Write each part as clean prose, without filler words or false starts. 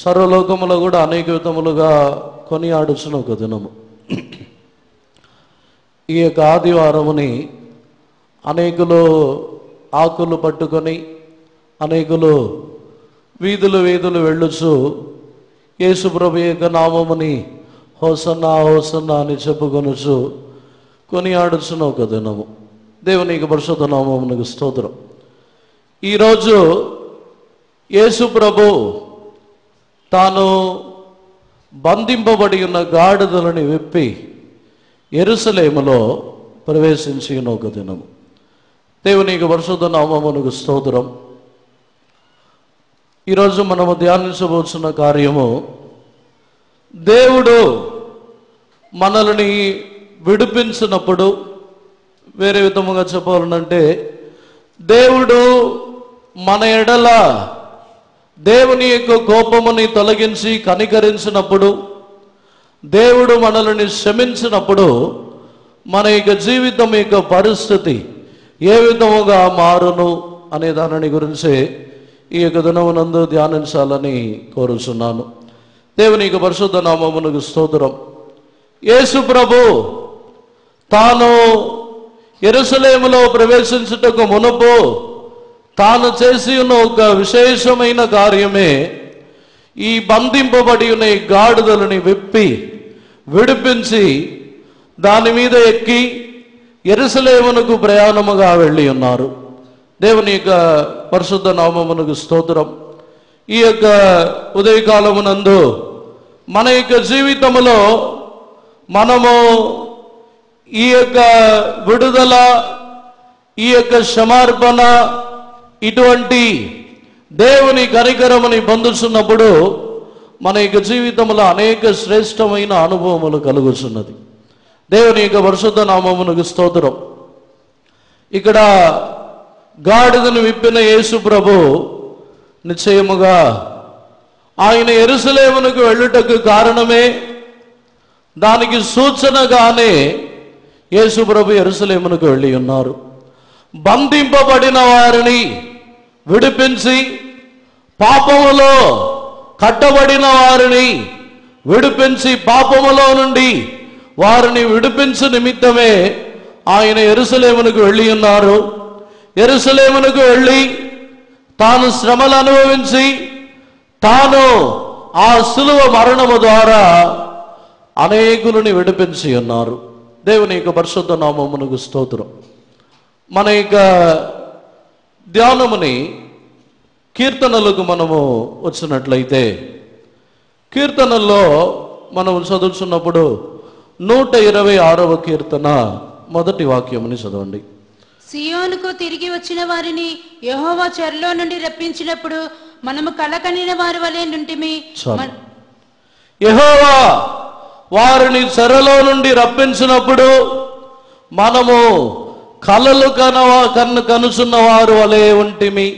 సర్వలోకములో కూడా అనేక విధములుగా కొనియాడుచున్న ఒక దినము. ఈ యొక్క ఆదివారముని అనేకులు ఆకులు పట్టుకొని అనేకులు వీధులు వీధులు వెళ్ళుచు యేసుప్రభు యొక్క నామముని హోసన్నా హోసన్నా అని చెప్పుకొనుచు కొనియాడుచున్న ఒక దినము. దేవునికి పరిశుద్ధ నామమునకు స్తోత్రం. ఈరోజు యేసుప్రభు తాను బంధింపబడి ఉన్న గాడిదలను విప్పి యెరూషలేములో ప్రవేశించిన ఒక దినము. దేవునికి పరిశుద్ధ నామమునకు స్తోత్రం. ఈరోజు మనము ధ్యానించబోతున్న కార్యము, దేవుడు మనల్ని విడిపించినప్పుడు, వేరే విధముగా చెప్పాలంటే దేవుడు మన ఎడల దేవుని యొక్క కోపముని తొలగించి కనికరించినప్పుడు, దేవుడు మనల్ని క్షమించినప్పుడు మన యొక్క జీవితం యొక్క పరిస్థితి ఏ విధముగా మారును అనే దానిని గురించి ఈ యొక్క దినమునందు ధ్యానించాలని కోరుచున్నాను. దేవుని యొక్క పరిశుద్ధ నామమునకు స్తోత్రం. యేసు ప్రభు తాను యెరూషలేములో ప్రవేశించుటకు మునుపు తాను చేసి ఉన్న ఒక విశేషమైన కార్యమే ఈ బంధింపబడి ఉన్న ఈ గాడిదలని విప్పి విడిపించి దాని మీద ఎక్కి యెరూషలేమునకు ప్రయాణముగా వెళ్ళి ఉన్నారు. దేవుని యొక్క పరిశుద్ధ నామమునకు స్తోత్రం. ఈ యొక్క ఉదయకాలమునందు మన యొక్క జీవితములో మనము ఈ యొక్క విడుదల, ఈ యొక్క క్షమార్పణ, ఇటువంటి దేవుని కనికరముని పొందుతున్నప్పుడు మన యొక్క జీవితంలో అనేక శ్రేష్టమైన అనుభవములు కలుగుతున్నది. దేవుని యొక్క పరిశుద్ధ నామమునకు స్తోత్రం. ఇక్కడ గాడిదను విప్పిన యేసు ప్రభు నిశ్చయముగా ఆయన యెరూషలేమునకు వెళ్ళుటకు కారణమే, దానికి సూచనగానే యేసు ప్రభు యెరూషలేమునకు వెళ్ళి ఉన్నారు. బంధింపబడిన వారిని విడిపించి, పాపములో కట్టబడిన వారిని విడిపించి, పాపములో నుండి వారిని విడిపించు నిమిత్తమే ఆయన యెరూషలేమునకు వెళ్ళి ఉన్నారు. యెరూషలేమునకు వెళ్ళి తాను శ్రమలు అనుభవించి తాను ఆ సిలువ మరణము ద్వారా అనేకులని విడిపించి ఉన్నారు. దేవుని యొక్క పరిశుద్ధ నామమునకు స్తోత్రం. మన యొక్క ధ్యానముని కీర్తనలకు మనము వచ్చినట్లయితే, కీర్తనల్లో మనము చదువుతున్నప్పుడు 126వ కీర్తన మొదటి వాక్యముని చదవండి. సియోనుకు తిరిగి వచ్చిన వారిని యెహోవా చెరలో నుండి రప్పించినప్పుడు మనము కలకనిన వారి వలె నుంటిమి. యెహోవా వారిని చెరలో నుండి రప్పించినప్పుడు మనము కలలు కనుచున్న వారు వలె ఉంటిమి.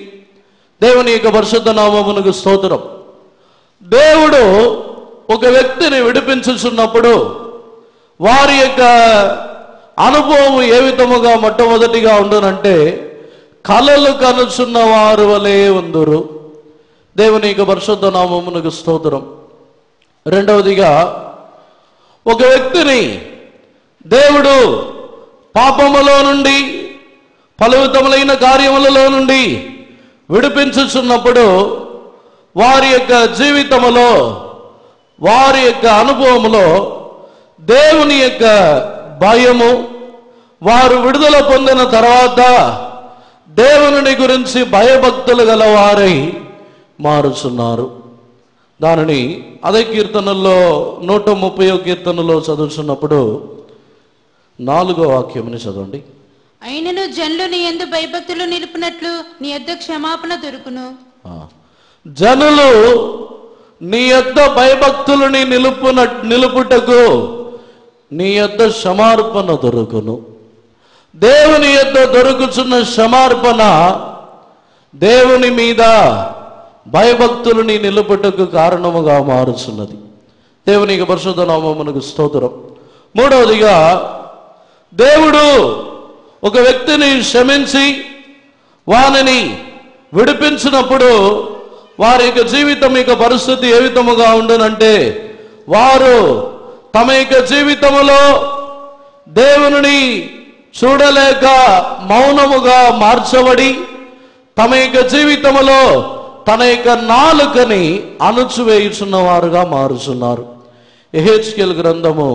దేవుని యొక్క పరిశుద్ధ నామమునకు స్తోత్రం. దేవుడు ఒక వ్యక్తిని విడిపించుచున్నప్పుడు వారి యొక్క అనుభవం ఏ విధముగా మొట్టమొదటిగా ఉండునంటే కలలు కనుచున్న వారు వలె ఉందురు. దేవుని యొక్క పరిశుద్ధ నామమునకు స్తోత్రం. రెండవదిగా, ఒక వ్యక్తిని దేవుడు పాపములో నుండి, పలు విధములైన కార్యములలో నుండి విడిపించుచున్నప్పుడు వారి యొక్క జీవితములో, వారి యొక్క అనుభవములో దేవుని యొక్క భయము, వారు విడుదల పొందిన తర్వాత దేవుని గురించి భయభక్తులు గలవారై మారుచున్నారు. దానిని అదే కీర్తనల్లో 130వ కీర్తనలో చదువుతున్నప్పుడు 4వ వాక్యముని చదవండి. అయినను జనులు నీ యందు భయభక్తులు నిలుపునట్లు నీ యొద్ద క్షమాపణ దొరుకును. జనులు నీ యొద్ద భయభక్తులని నిలుపుటకు నీ యొద్ద క్షమార్పణ దొరుకును. దేవుని యొద్ద దొరుకుచున్న క్షమార్పణ దేవుని మీద భయభక్తులని నిలుపుటకు కారణముగా మారుచున్నది. దేవునికి పరిశుద్ధ నామమునకు స్తోత్రం. మూడవదిగా, దేవుడు ఒక వ్యక్తిని క్షమించి వానిని విడిపించినప్పుడు వారి యొక్క జీవితం యొక్క పరిస్థితి ఏ విధముగా ఉండునంటే, వారు తమ యొక్క జీవితములో దేవుని చూడలేక మౌనముగా మార్చబడి, తమ యొక్క జీవితములో తన యొక్క నాలుకని అణుచువేయుచున్న వారుగా మారుచున్నారు. యెహెజ్కేలు గ్రంథము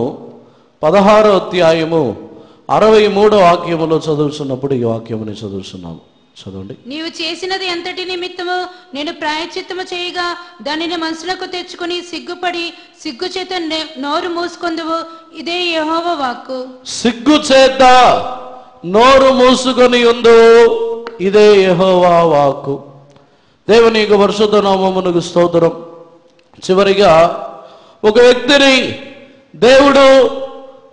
16వ అధ్యాయము 63వ వాక్యములో చదువుతున్నప్పుడు ఈ వాక్యముని చదువుతున్నాము. చదవండి. నీవు చేసినది ఎంతటి నిమిత్తము నేను ప్రాయశ్చిత్తము చేయగా దానిని మనసులకు తెచ్చుకుని సిగ్గుపడి సిగ్గు చేత నోరు మూసుకొందువు, ఇదే యెహోవా వాక్కు. సిగ్గు చేత నోరు మూసుకొని ఉందు, ఇదే యెహోవా వాక్కు. దేవుని యొక్క పరిశుద్ధ నామమునకు స్తోత్రం. చివరిగా ఒక వ్యక్తిని దేవుడు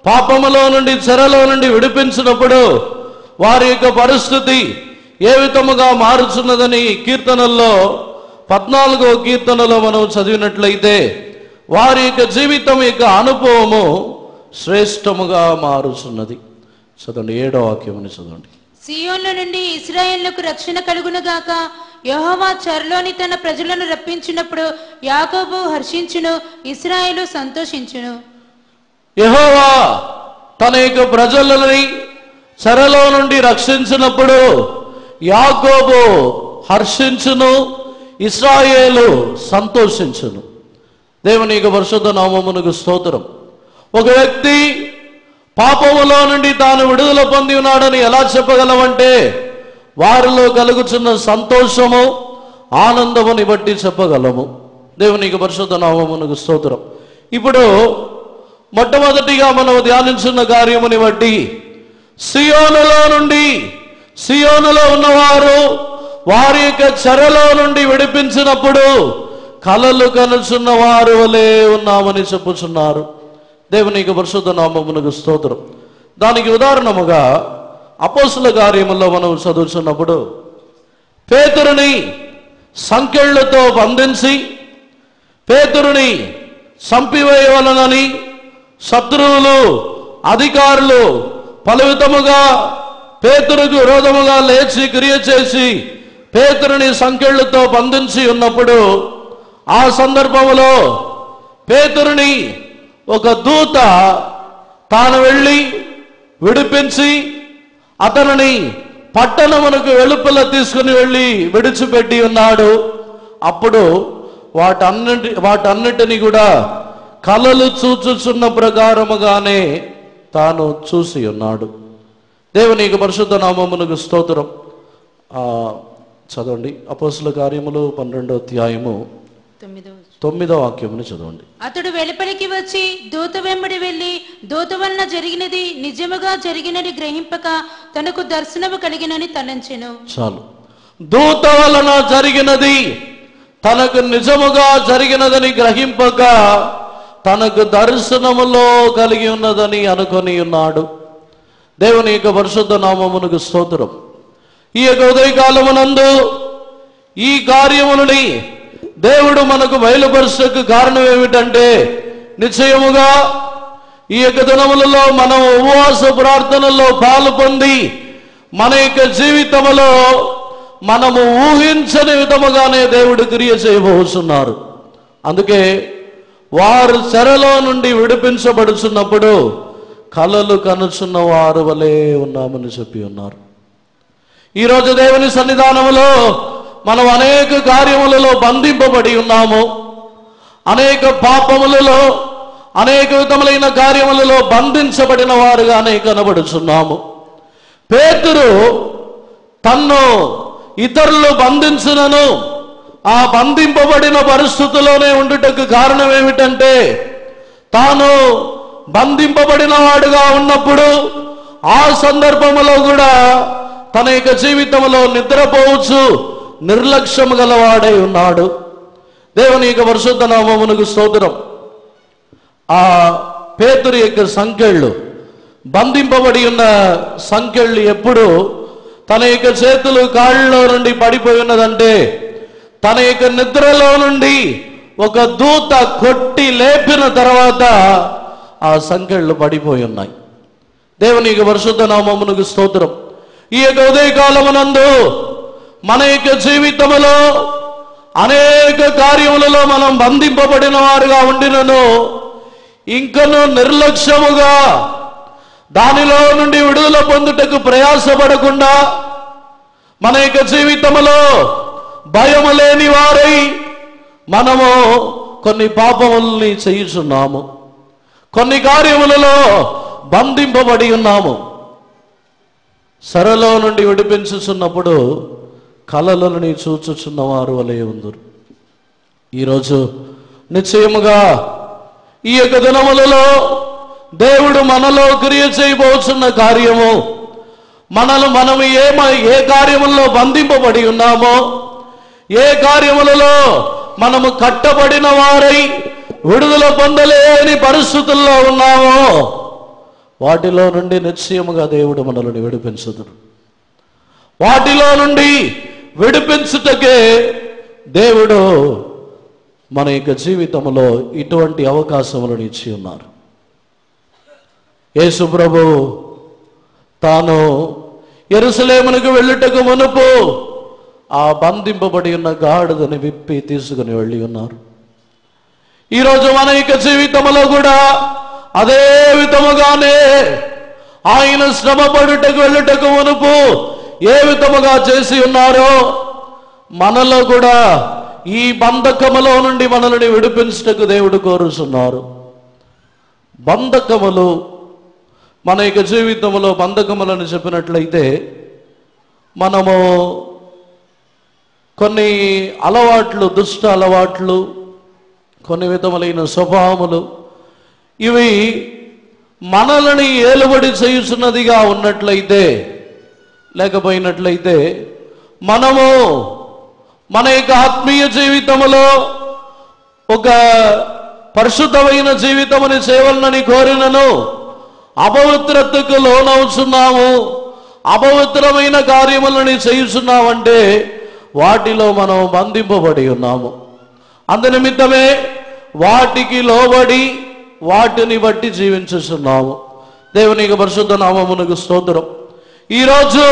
పాపములో నుండి, చెరలో నుండి విడిపించినప్పుడు వారి యొక్క పరిస్థితి ఏ విధముగా మారుచున్నదని కీర్తనల్లో 14వ కీర్తనలో మనం చదివినట్లయితే వారి యొక్క జీవితం యొక్క అనుభవము శ్రేష్టముగా మారుచున్నది. చదవండి 7వ వాక్యముని చదవండి. సీయోన్లో నుండి ఇశ్రాయేలుకు రక్షణ కలుగునుగాక. యెహోవా చెరలోని తన ప్రజలను రప్పించినప్పుడు యాకోబు హర్షించును, ఇశ్రాయేలు సంతోషించును. యెహోవా తన యొక్క ప్రజలని చెరలో నుండి రక్షించినప్పుడు యాకోబు హర్షించును, ఇశ్రాయేలు సంతోషించును. దేవుని యొక్క పరిశుద్ధ నామమునకు స్తోత్రం. ఒక వ్యక్తి పాపములో నుండి తాను విడుదల పొంది ఉన్నాడని ఎలా చెప్పగలమంటే, వారిలో కలుగుచున్న సంతోషము, ఆనందముని బట్టి చెప్పగలము. దేవుని యొక్క పరిశుద్ధ నామమునకు స్తోత్రం. ఇప్పుడు మొట్టమొదటిగా మనం ధ్యానించున్న కార్యముని బట్టి, సియోనులో ఉన్నవారు వారి యొక్క చెరలో నుండి విడిపించినప్పుడు కలలు కనుచున్న వారు వలె ఉన్నామని చెప్పుచున్నారు. దేవుని యొక్క పరిశుద్ధ నామమునకు స్తోత్రం. దానికి ఉదాహరణముగా అపోస్తుల కార్యముల్లో మనం చదువుతున్నప్పుడు పేతురుని సంకెళ్లతో బంధించి పేతురుని చంపివేయవలనని శత్రువులు, అధికారులు పలు విధముగా పేతురుకు విరోధముగా లేచి క్రియ చేసి పేతురుని సంకెళ్లతో బంధించి ఉన్నప్పుడు, ఆ సందర్భంలో పేతురుని ఒక దూత తాను వెళ్ళి విడిపించి అతనిని పట్టణమునకు వెలుపల తీసుకుని వెళ్ళి విడిచిపెట్టి ఉన్నాడు. అప్పుడు వాటన్నిటిని కూడా కలలు చూచుచున్న ప్రకారముగానే తాను చూసి ఉన్నాడు. దేవుని యొక్క పరిశుద్ధ నామమునకు స్తోత్రం. చదవండి. అపోస్తుల కార్యములు 12వ అధ్యాయము 9వ వాక్యముని చదవండి. అతడు వెలుపలికి వచ్చి దూత వెంబడి వెళ్ళి దూత వలన జరిగినది నిజముగా జరిగినది గ్రహింపక తనకు దర్శనము కలిగినని తలంచెను. చాలు. దూత వలన జరిగినది తనకు నిజముగా జరిగినదని గ్రహింపక తనకు దర్శనములో కలిగి ఉన్నదని అనుకొని ఉన్నాడు. దేవుని యొక్క పరిశుద్ధ నామమునకు స్తోత్రం. ఈ యొక్క ఉదయకాలమునందు ఈ కార్యములని దేవుడు మనకు బయలుపరచకు కారణం ఏమిటంటే, నిశ్చయముగా ఈ యొక్క దినములలో మనం ఉపవాస ప్రార్థనలో పాలు పొంది మన యొక్క జీవితంలో మనము ఊహించని విధముగానే దేవుడు క్రియ చేయబోతున్నారు. అందుకే వారు చెరలో నుండి విడిపించబడుచున్నప్పుడు కలలు కనుచున్న వారు వలె ఉన్నామని చెప్పి ఉన్నారు. ఈరోజు దేవుని సన్నిధానములో మనం అనేక కార్యములలో బంధింపబడి ఉన్నాము. అనేక పాపములలో, అనేక విధములైన కార్యములలో బంధించబడిన వారుగానే కనబడుచున్నాము. పేతురు తన్ను ఇతరులు బంధించునను ఆ బంధింపబడిన పరిస్థితుల్లోనే ఉండుటకు కారణం ఏమిటంటే, తాను బంధింపబడిన వాడుగా ఉన్నప్పుడు ఆ సందర్భములో కూడా తన యొక్క జీవితంలో నిద్రపోవచ్చు నిర్లక్ష్యము గలవాడై ఉన్నాడు. దేవుని యొక్క పరిశుద్ధ నామమునకు స్తోత్రం. ఆ పేతురు యొక్క సంకెళ్ళు, బంధింపబడి ఉన్న సంకెళ్ళు ఎప్పుడు తన యొక్క చేతులు కాళ్ళలో నుండి పడిపోయి ఉన్నదంటే, తన యొక్క నిద్రలో నుండి ఒక దూత కొట్టి లేపిన తర్వాత ఆ సంకెళ్ళు పడిపోయి ఉన్నాయి. దేవుని యొక్క పరిశుద్ధ నామమునకు స్తోత్రం. ఈ యొక్క ఉదయకాలమునందు మన యొక్క జీవితములో అనేక కార్యములలో మనం బంధింపబడిన వారుగా ఉండినను ఇంకను నిర్లక్ష్యముగా దానిలో నుండి విడుదల పొందుటకు ప్రయాసపడకుండా మన యొక్క జీవితంలో భయము లేని వారై మనము కొన్ని పాపముల్ని చేయుచున్నాము, కొన్ని కార్యములలో బంధింపబడి ఉన్నాము. సరలో నుండి విడిపించుచున్నప్పుడు కలలని చూచుచున్న వారు వలె ఉందురు. ఈరోజు నిశ్చయముగా ఈ యొక్క దినములలో దేవుడు మనలో క్రియ చేయబోతున్న కార్యము, మనము ఏ కార్యములలో బంధింపబడి ఉన్నామో, ఏ కార్యములలో మనము కట్టబడిన వారై విడుదల పొందలేని పరిస్థితుల్లో ఉన్నామో వాటిలో నుండి నిశ్చయముగా దేవుడు మనల్ని విడిపించుదురు. వాటిలో నుండి విడిపించుటకే దేవుడు మన యొక్క జీవితంలో ఇటువంటి అవకాశములను ఇచ్చి ఉన్నారు. యేసు ప్రభు తాను యెరూషలేమునకు వెళ్ళుటకు మునుపు ఆ బంధింపబడి ఉన్న గాడిదని విప్పి తీసుకుని వెళ్ళి ఉన్నారు. ఈరోజు మన యొక్క జీవితంలో కూడా అదే విధముగానే ఆయన శ్రమపడుటకు వెళ్ళుటకు మునుపు ఏ విధముగా చేసి ఉన్నారో మనలో కూడా ఈ బంధకములో నుండి మనల్ని విడిపించుటకు దేవుడు కోరుచున్నారు. బంధకములు మన యొక్క జీవితంలో బంధకములను చెప్పినట్లయితే మనము కొన్ని అలవాట్లు, దుష్ట అలవాట్లు, కొన్ని విధములైన స్వభావములు, ఇవి మనల్ని ఏలుబడి చేయుచున్నదిగా ఉన్నట్లయితే లేకపోయినట్లయితే మనము మన యొక్క ఆత్మీయ జీవితంలో ఒక పరిశుద్ధమైన జీవితముని చేయవలనని కోరినను అపవిత్రతకు లోనవుతున్నాము, అపవిత్రమైన కార్యములని చేయుచున్నామంటే వాటిలో మనం బంధింపబడి ఉన్నాము. అందునిమిత్తమే వాటికి లోబడి వాటిని బట్టి జీవించుచున్నాము. దేవునికి పరిశుద్ధ నామమునకు స్తోత్రం. ఈరోజు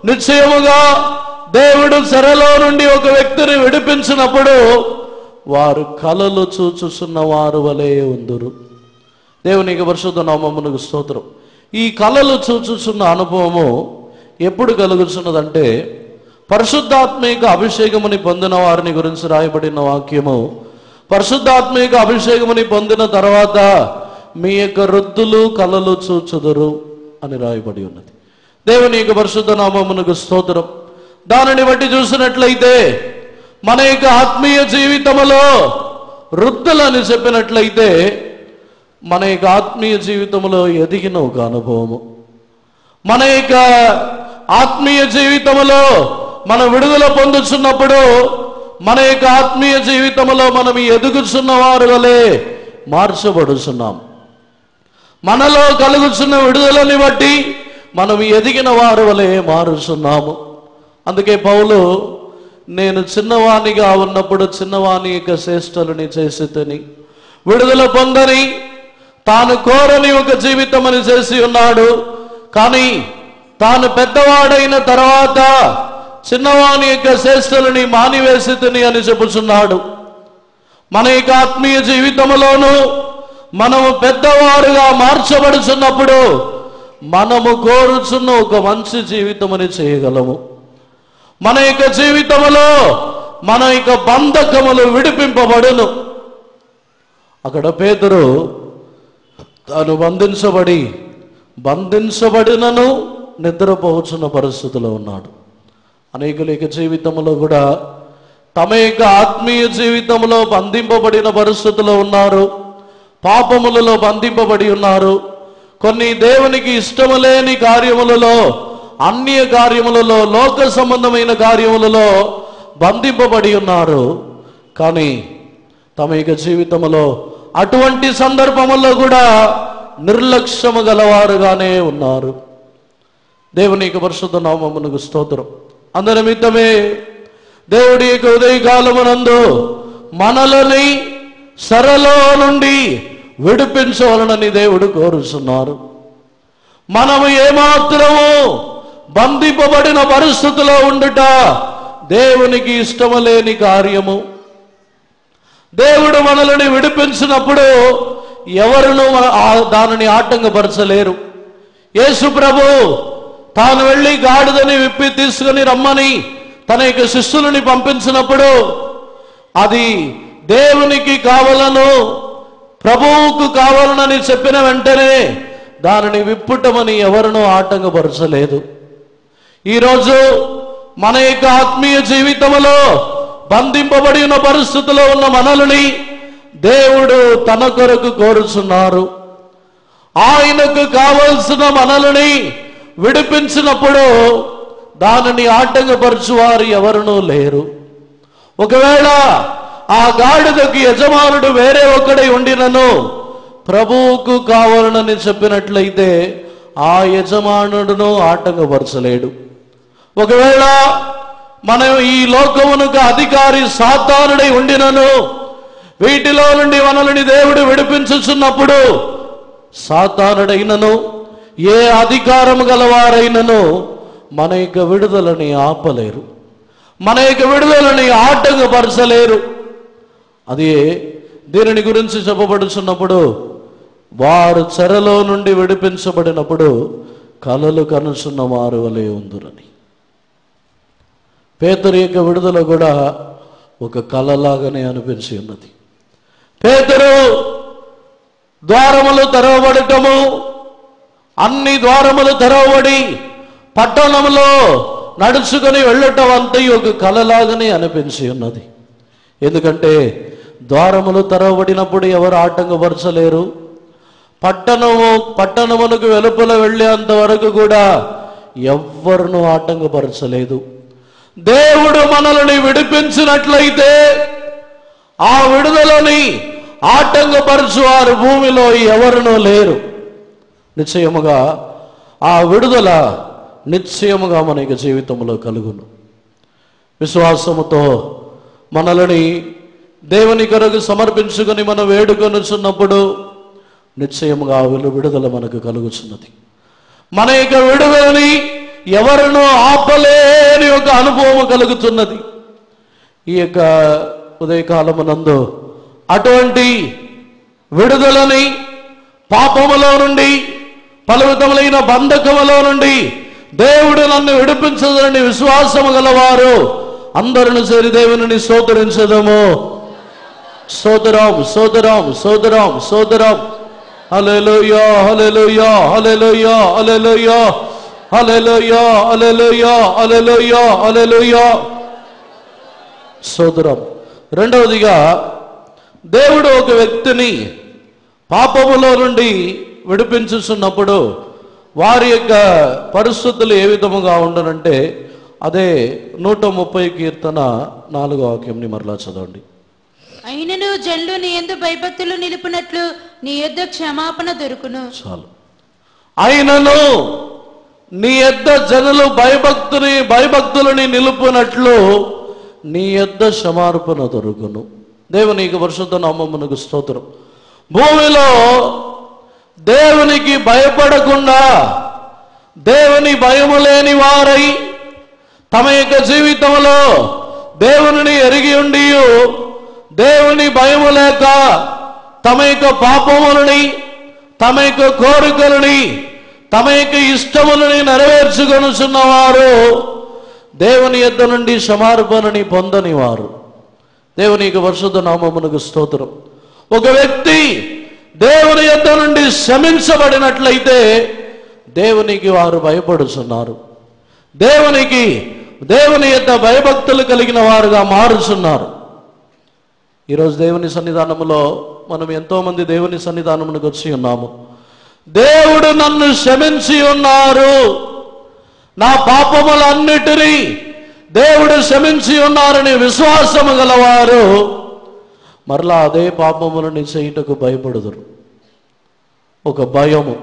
నిశ్చయముగా దేవుడు చెరలో నుండి ఒక వ్యక్తిని విడిపించినప్పుడు వారు కలలు చూచుచున్న వారు వలె ఉందురు. దేవునికి పరిశుద్ధ నామమునకు స్తోత్రం. ఈ కలలు చూచుచున్న అనుభవము ఎప్పుడు కలుగుతున్నదంటే పరిశుద్ధాత్మిక అభిషేకముని పొందిన వారిని గురించి రాయబడిన వాక్యము, పరిశుద్ధాత్మిక అభిషేకముని పొందిన తర్వాత మీ యొక్క వృద్ధులు కలలు చూచుదురు అని రాయబడి ఉన్నది. దేవుని యొక్క పరిశుద్ధ నామమునకు స్తోత్రం. దానిని బట్టి చూసినట్లయితే మన యొక్క ఆత్మీయ జీవితంలో వృద్ధులని చెప్పినట్లయితే మన యొక్క ఆత్మీయ జీవితంలో ఎదిగిన ఒక అనుభవము, మన యొక్క ఆత్మీయ జీవితంలో మనం విడుదల పొందుతున్నప్పుడు మన యొక్క ఆత్మీయ జీవితంలో మనం ఎదుగుచున్న వారి వలె మార్చబడుచున్నాం. మనలో కలుగుతున్న విడుదలని బట్టి మనం ఎదిగిన వారి వలె మారుచున్నాము. అందుకే పౌలు నేను చిన్నవానిగా ఉన్నప్పుడు చిన్నవాని యొక్క చేష్టలని చేసి తిని విడుదల పొందని తాను కోరని ఒక జీవితం అని చేసి ఉన్నాడు. కానీ తాను పెద్దవాడైన తర్వాత చిన్నవాని యొక్క చేష్టలని మానివేసి తిని అని చెప్పుచున్నాడు. మన యొక్క ఆత్మీయ జీవితంలోనూ మనము పెద్దవారుగా మార్చబడుచున్నప్పుడు మనము కోరుచున్న ఒక మంచి జీవితం అని చేయగలము. మన యొక్క జీవితంలో మన యొక్క బంధకములు విడిపింపబడును. అక్కడ పేతురు తాను బంధించబడినను నిద్రపోవచ్చున్న పరిస్థితిలో ఉన్నాడు. అనేకుల యొక్క జీవితంలో కూడా తమ యొక్క ఆత్మీయ జీవితంలో బంధింపబడిన పరిస్థితిలో ఉన్నారు, పాపములలో బంధింపబడి ఉన్నారు. కొన్ని దేవునికి ఇష్టము లేని కార్యములలో, అన్య కార్యములలో, లోక సంబంధమైన కార్యములలో బంధింపబడి ఉన్నారు. కానీ తమ యొక్క జీవితంలో అటువంటి సందర్భముల్లో కూడా నిర్లక్ష్యము గలవారుగానే ఉన్నారు. దేవుని యొక్క పరిశుద్ధ నామమునకు స్తోత్రం. అందునిమిత్తమే దేవుడి యొక్క ఉదయకాలమునందు మనలని సరలో నుండి విడిపించవలనని దేవుడు కోరుచున్నారు. మనము ఏమాత్రము బంధింపబడిన పరిస్థితిలో ఉండుట దేవునికి ఇష్టము లేని కార్యము. దేవుడు మనల్ని విడిపించినప్పుడు ఎవరును దానిని ఆటంకపరచలేరు. యేసు ప్రభు తాను వెళ్ళి గాడిదని విప్పి తీసుకుని రమ్మని తన యొక్క శిష్యులని పంపించినప్పుడు అది దేవునికి కావాలను, ప్రభువుకు కావాలనని చెప్పిన వెంటనే దానిని విప్పుటమని ఎవరునూ ఆటంకపరచలేదు. ఈరోజు మన యొక్క ఆత్మీయ జీవితంలో బంధింపబడి ఉన్న పరిస్థితిలో ఉన్న మనల్ని దేవుడు తన కొరకు కోరుచున్నారు. ఆయనకు కావలసిన మనల్ని విడిపించినప్పుడు దానిని ఆటంకపరచువారు ఎవరునూ లేరు. ఒకవేళ ఆ గాడిదకు యజమానుడు వేరే ఒకడై ఉండినను ప్రభువుకు కావాలనని చెప్పినట్లయితే ఆ యజమానుడును ఆటంకపరచలేడు. ఒకవేళ మనం ఈ లోకమునకు అధికారి సాతానుడై ఉండినను వీటిలో నుండి మనల్ని దేవుడు విడిపించుచున్నప్పుడు సాతానుడైనను ఏ అధికారము గలవారైనను మన యొక్క విడుదలని ఆపలేరు, మన యొక్క విడుదలని ఆటంకపరచలేరు. అది దీనిని గురించి చెప్పబడుచున్నప్పుడు వారు చెరలో నుండి విడిపించబడినప్పుడు కలలు కనుచున్న వారు వలె ఉందురని. పేతురు యొక్క విడుదల కూడా ఒక కలలాగానే అనిపించి ఉన్నది. పేతురు ద్వారములు తెరవబడటము, అన్ని ద్వారములు తెరవబడి పట్టణంలో నడుచుకొని వెళ్ళటం అంతా ఒక కలలాగానే అనిపించి ఉన్నది. ఎందుకంటే ద్వారములు తెరవబడినప్పుడు ఎవరు ఆటంకపరచలేరు. పట్టణమునకు వెలుపల వెళ్ళేంత వరకు కూడా ఎవ్వరును ఆటంకపరచలేదు. దేవుడు మనల్ని విడిపించినట్లయితే ఆ విడుదలని ఆటంకపరచువారు భూమిలో ఎవరునూ లేరు. నిశ్చయముగా ఆ విడుదల నిశ్చయముగా మనకి జీవితంలో కలుగును. విశ్వాసముతో మనల్ని దేవుని కొరకు సమర్పించుకొని మనం వేడుకొనుచున్నప్పుడు నిశ్చయముగా విడుదల మనకు కలుగుచున్నది. మన యొక్క విడుదలని ఎవరునూ ఆపలేని ఒక అనుభవం కలుగుతున్నది. ఈ యొక్క ఉదయకాలమునందు అటువంటి విడుదలని, పాపములో నుండి, పలు విధములైన బంధకములో నుండి దేవుడు నన్ను విడిపించదని విశ్వాసము గలవారు అందరిని చేరి దేవుని స్తోత్రించదము. స్తోత్రం, స్తోత్రం, స్తోత్రం, స్తోత్రం. హల్లెలూయా, హల్లెలూయా, హల్లెలూయా, హల్లెలూయా, హల్లెలూయా, హల్లెలూయా, హల్లెలూయా, హల్లెలూయా. స్తోత్రం. రెండవదిగా దేవుడు ఒక వ్యక్తిని పాపములో నుండి విడిపించుచున్నప్పుడు వారి యొక్క పరిస్థితులు ఏ విధముగా ఉండనంటే అదే 130 కీర్తన 4వ వాక్యంని మరలా చదవండి. అయినను జనులు నీ యందు భయభక్తులు నిలుపునట్లు నీ యొద్ద క్షమాపణ దొరుకును. చాలు. అయినను నీ యొద్ద జనులు భయభక్తులని నిలుపునట్లు నీ యొద్ద క్షమాపణ దొరుకును. దేవునికి పరిశుద్ధ నామమునకు స్తోత్రం. భూమిలో దేవునికి భయపడకుండా దేవుని భయము లేని వారై తమ యొక్క జీవితంలో దేవుని ఎరిగి ఉండి దేవుని భయము లేక తమ యొక్క పాపములని, తమ యొక్క కోరికలని, తమ యొక్క ఇష్టములని నెరవేర్చుకొనుచున్నవారు దేవుని యొద్ద నుండి క్షమాపణని పొందని వారు. దేవునికి పరిశుద్ధ నామమునకు స్తోత్రం. ఒక వ్యక్తి దేవుని యొద్ద నుండి క్షమించబడినట్లయితే దేవునికి వారు భయపడుచున్నారు. దేవుని యొక్క భయభక్తులు కలిగిన వారుగా మారుచున్నారు. ఈరోజు దేవుని సన్నిధానములో మనం ఎంతోమంది దేవుని సన్నిధానమునకు వచ్చి ఉన్నాము. దేవుడు నన్ను క్షమించి ఉన్నారు, నా పాపములన్నిటినీ దేవుడు క్షమించి ఉన్నారని విశ్వాసము గలవారు మరలా అదే పాపములని చేయుటకు భయపడుదురు. ఒక భయము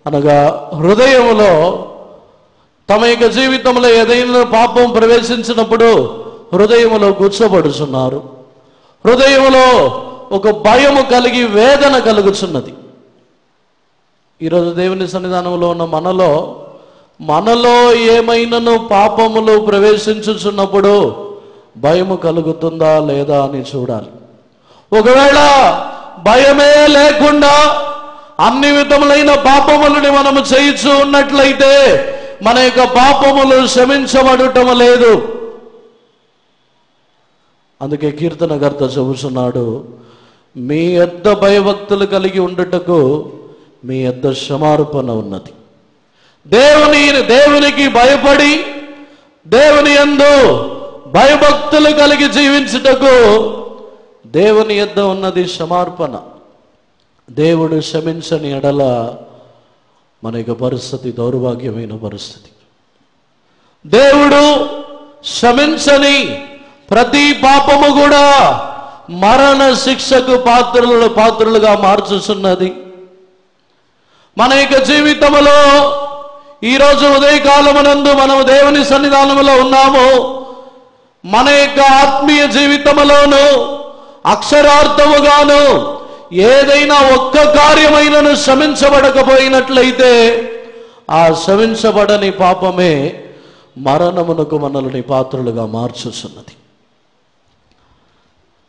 అనగా హృదయములో తమ యొక్క జీవితంలో ఏదైనా పాపం ప్రవేశించినప్పుడు హృదయములో కూర్చోబడుచున్నారు. హృదయములో ఒక భయము కలిగి వేదన కలుగుచున్నది. ఈరోజు దేవుని సన్నిధానంలో ఉన్న మనలో మనలో ఏమైనాను పాపములు ప్రవేశించుచున్నప్పుడు భయము కలుగుతుందా లేదా అని చూడాలి. ఒకవేళ భయమే లేకుండా అన్ని విధములైన పాపములని మనము చేయిచూ ఉన్నట్లయితే మన యొక్క పాపములు క్షమించబడటం లేదు. అందుకే కీర్తనకర్త చెబుతున్నాడు, మీ యొద్ద భయభక్తులు కలిగి ఉండుటకు మీ యొద్ద క్షమార్పణ ఉన్నది. దేవునికి భయపడి దేవుని యందు భయభక్తులు కలిగి జీవించుటకు దేవుని యొద్ద ఉన్నది క్షమార్పణ. దేవుడు క్షమించని ఎడల మన యొక్క పరిస్థితి దౌర్భాగ్యమైన పరిస్థితి. దేవుడు క్షమించని ప్రతి పాపము కూడా మరణ శిక్షకు పాత్రులుగా మార్చుచున్నది. మన యొక్క జీవితంలో ఈరోజు ఉదయకాలమునందు మనము దేవుని సన్నిధానములో ఉన్నాము. మన యొక్క ఆత్మీయ జీవితంలోను అక్షరార్థముగాను ఏదైనా ఒక్క కార్యమైనను క్షమించబడకపోయినట్లయితే ఆ క్షమించబడని పాపమే మరణమునకు మనల్ని పాత్రులుగా మార్చుచున్నది.